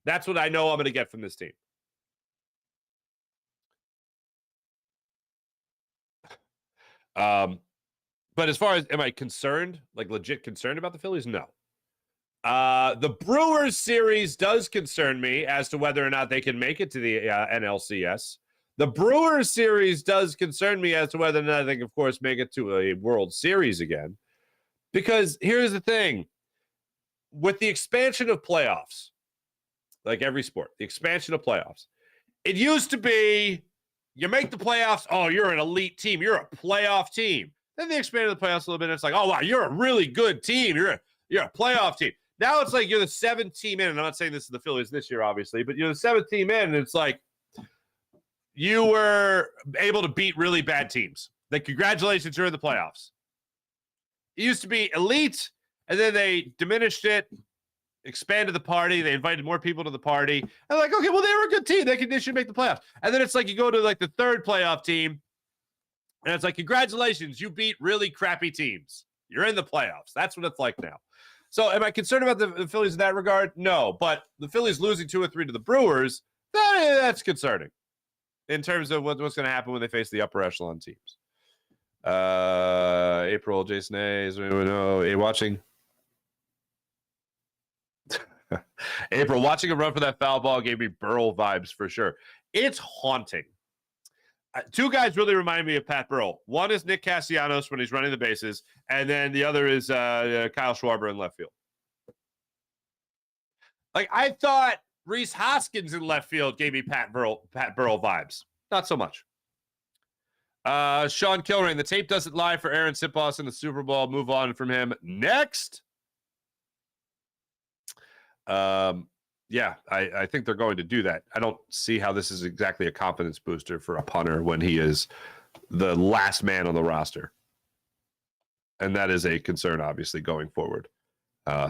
That's what I know I'm going to get from this team. But as far as, am I concerned, like legit concerned about the Phillies? No. The Brewers series does concern me as to whether or not they can make it to the NLCS. The Brewers series does concern me as to whether or not they can, of course, make it to a World Series again. Because here's the thing. With the expansion of playoffs, like every sport, the expansion of playoffs, it used to be you make the playoffs, oh, you're an elite team. You're a playoff team. Then they expanded the playoffs a little bit. And it's like, oh, wow, you're a really good team. You're a playoff team. Now it's like you're the seventh team in. And I'm not saying this is the Phillies this year, obviously, but you're the seventh team in. And it's like you were able to beat really bad teams. Like, congratulations, you're in the playoffs. It used to be elite, and then they diminished it, expanded the party. They invited more people to the party. And like, okay, well, they were a good team. They should make the playoffs. And then it's like you go to like the third playoff team, and it's like, congratulations, you beat really crappy teams. You're in the playoffs. That's what it's like now. So am I concerned about the Phillies in that regard? No. But the Phillies losing 2 or 3 to the Brewers, that's concerning in terms of what's going to happen when they face the upper echelon teams. April, Jason A. Is anyone know? Watching? April, watching a run for that foul ball gave me Burrell vibes for sure. It's haunting. 2 guys really remind me of Pat Burrell. One is Nick Castellanos when he's running the bases, and then the other is Kyle Schwarber in left field. Like, I thought Rhys Hoskins in left field gave me Pat Burrell vibes. Not so much. Sean Kilrain, the tape doesn't lie for Aaron Sipos in the Super Bowl. Move on from him. Next. Yeah, I think they're going to do that. I don't see how this is exactly a confidence booster for a punter when he is the last man on the roster. And that is a concern, obviously, going forward.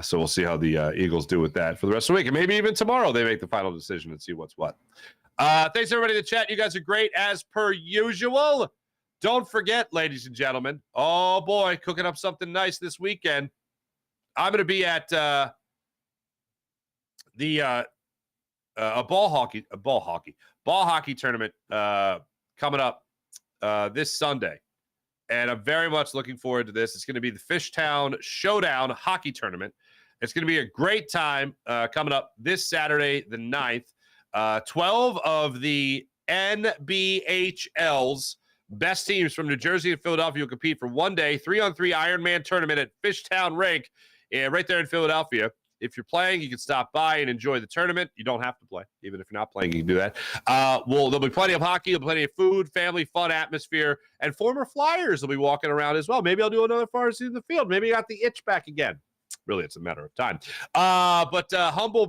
So we'll see how the Eagles do with that for the rest of the week. And maybe even tomorrow they make the final decision and see what's what. Thanks, everybody, in the chat. You guys are great, as per usual. Don't forget, ladies and gentlemen, oh, boy, cooking up something nice this weekend. I'm going to be at a ball hockey tournament coming up this Sunday. And I'm very much looking forward to this. It's going to be the Fishtown Showdown Hockey Tournament. It's going to be a great time coming up this Saturday, the 9th. 12 of the NBHL's best teams from New Jersey and Philadelphia will compete for one day, 3-on-3 Ironman tournament at Fishtown Rink, right there in Philadelphia. If you're playing, you can stop by and enjoy the tournament. You don't have to play. Even if you're not playing, you can do that. There'll be plenty of hockey, there'll be plenty of food, family, fun atmosphere, and former Flyers will be walking around as well. Maybe I'll do another Farzy in the field. Maybe I got the itch back again. Really, it's a matter of time. But Humble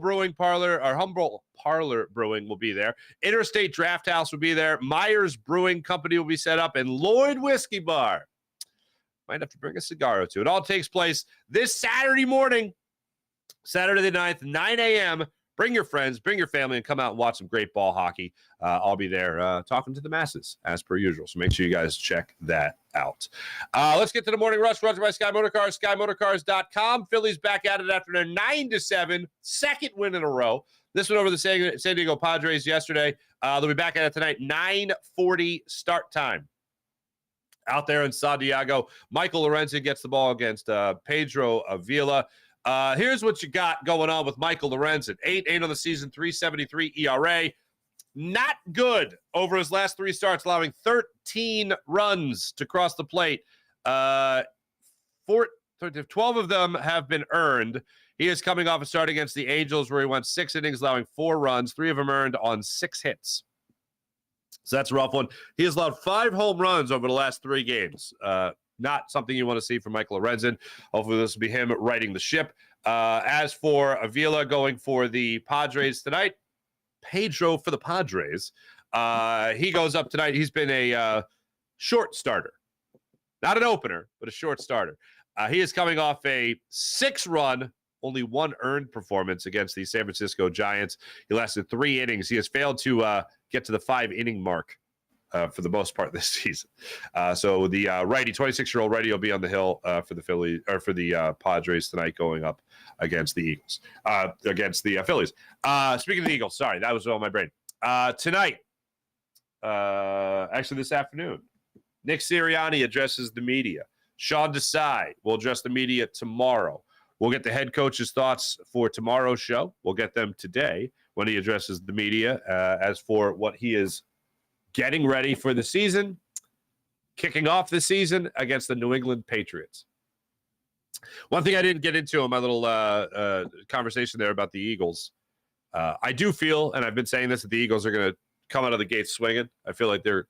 Parlor Brewing will be there. Interstate Draft House will be there. Myers Brewing Company will be set up, and Lloyd Whiskey Bar. Might have to bring a cigar or two. It all takes place this Saturday morning. Saturday the 9th, 9 a.m. Bring your friends, bring your family, and come out and watch some great ball hockey. I'll be there talking to the masses, as per usual. So make sure you guys check that out. Let's get to the Morning Rush, brought to you by Sky Motorcars, SkyMotorcars.com. Phillies back at it after their 9-7 second win in a row. This one over the San Diego Padres yesterday. They'll be back at it tonight, 9:40 start time. Out there in San Diego, Michael Lorenzen gets the ball against Pedro Avila. Here's what you got going on with Michael Lorenzen. 8-8 on the season, 3.73 ERA. Not good over his last 3 starts, allowing 13 runs to cross the plate. 12 of them have been earned. He is coming off a start against the Angels where he went 6 innings, allowing 4 runs, 3 of them earned on 6 hits. So that's a rough one. He has allowed 5 home runs over the last 3 games. Not something you want to see from Michael Lorenzen. Hopefully this will be him righting the ship. As for Avila going for the Padres tonight, Pedro for the Padres. He goes up tonight. He's been a short starter. Not an opener, but a short starter. He is coming off a 6-run, only 1 earned performance against the San Francisco Giants. He lasted 3 innings. He has failed to get to the 5-inning mark for the most part this season. So the righty, 26-year-old righty, will be on the hill for the Phillies or for the Padres tonight, going up against the Eagles, against the Phillies. Speaking of the Eagles, sorry, that was on my brain. Tonight, actually this afternoon, Nick Sirianni addresses the media. Sean Desai will address the media tomorrow. We'll get the head coach's thoughts for tomorrow's show. We'll get them today when he addresses the media. As for what he is getting ready for the season, kicking off the season against the New England Patriots. One thing I didn't get into in my little conversation there about the Eagles, I do feel, and I've been saying this, that the Eagles are going to come out of the gate swinging. I feel like there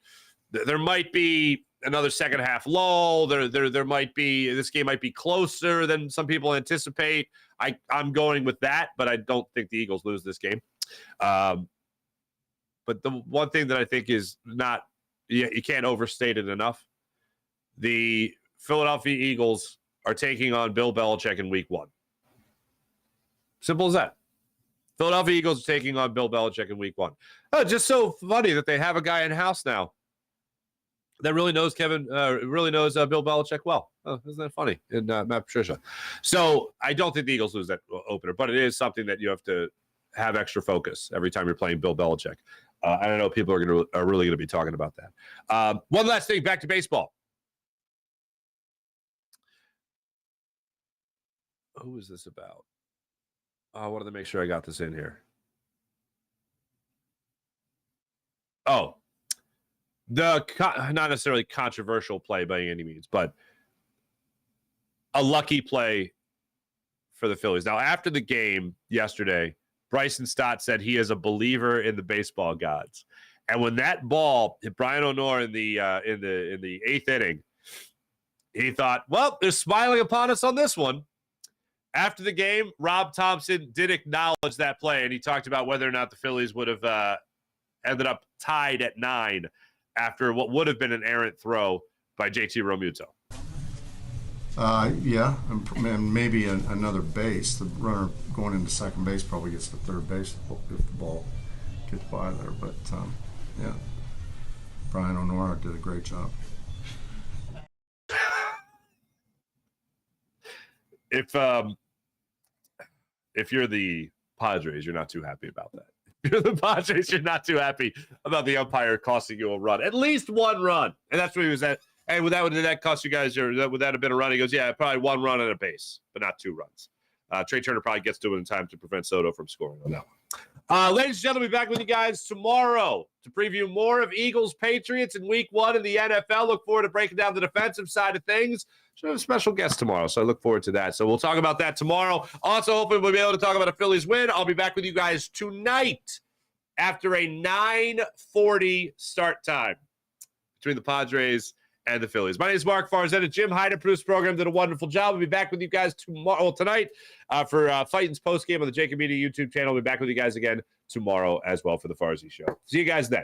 might be another second half lull. There might be, this game might be closer than some people anticipate. I'm going with that, but I don't think the Eagles lose this game. But the one thing that I think is not, you can't overstate it enough. The Philadelphia Eagles are taking on Bill Belichick in week 1. Simple as that. Philadelphia Eagles are taking on Bill Belichick in week 1. Oh, just so funny that they have a guy in house now that really knows Bill Belichick well. Oh, isn't that funny? And Matt Patricia. So I don't think the Eagles lose that opener, but it is something that you have to have extra focus every time you're playing Bill Belichick. I don't know, people are really going to be talking about that. One last thing, back to baseball. Who is this about? I wanted to make sure I got this in here. Oh, not necessarily controversial play by any means, but a lucky play for the Phillies. Now, after the game yesterday, Bryson Stott said he is a believer in the baseball gods, and when that ball hit Brian O'Neill in the 8th inning, he thought, "Well, they're smiling upon us on this one." After the game, Rob Thompson did acknowledge that play, and he talked about whether or not the Phillies would have ended up tied at 9 after what would have been an errant throw by JT Realmuto. Yeah, and maybe another base. The runner going into second base probably gets to third base if the ball gets by there. But, yeah, Brian O'Neill did a great job. If you're the Padres, you're not too happy about that. If you're the Padres, you're not too happy about the umpire costing you a run. At least 1 run. And that's what he was at. Hey, did that cost you guys, or would that have been a run? He goes, yeah, probably 1 run and a base, but not 2 runs. Trey Turner probably gets to it in time to prevent Soto from scoring on that one. Ladies and gentlemen, we'll be back with you guys tomorrow to preview more of Eagles-Patriots in week 1 in the NFL. Look forward to breaking down the defensive side of things. Should have a special guest tomorrow, so I look forward to that. So we'll talk about that tomorrow. Also, hopefully we'll be able to talk about a Phillies win. I'll be back with you guys tonight after a 9:40 start time between the Padres and the Phillies. My name is Mark Farzetta. Jim Hyde, produced the program, did a wonderful job. We'll be back with you guys tonight for Fighting's postgame on the Jacob Media YouTube channel. We'll be back with you guys again tomorrow as well for the Farzy Show. See you guys then.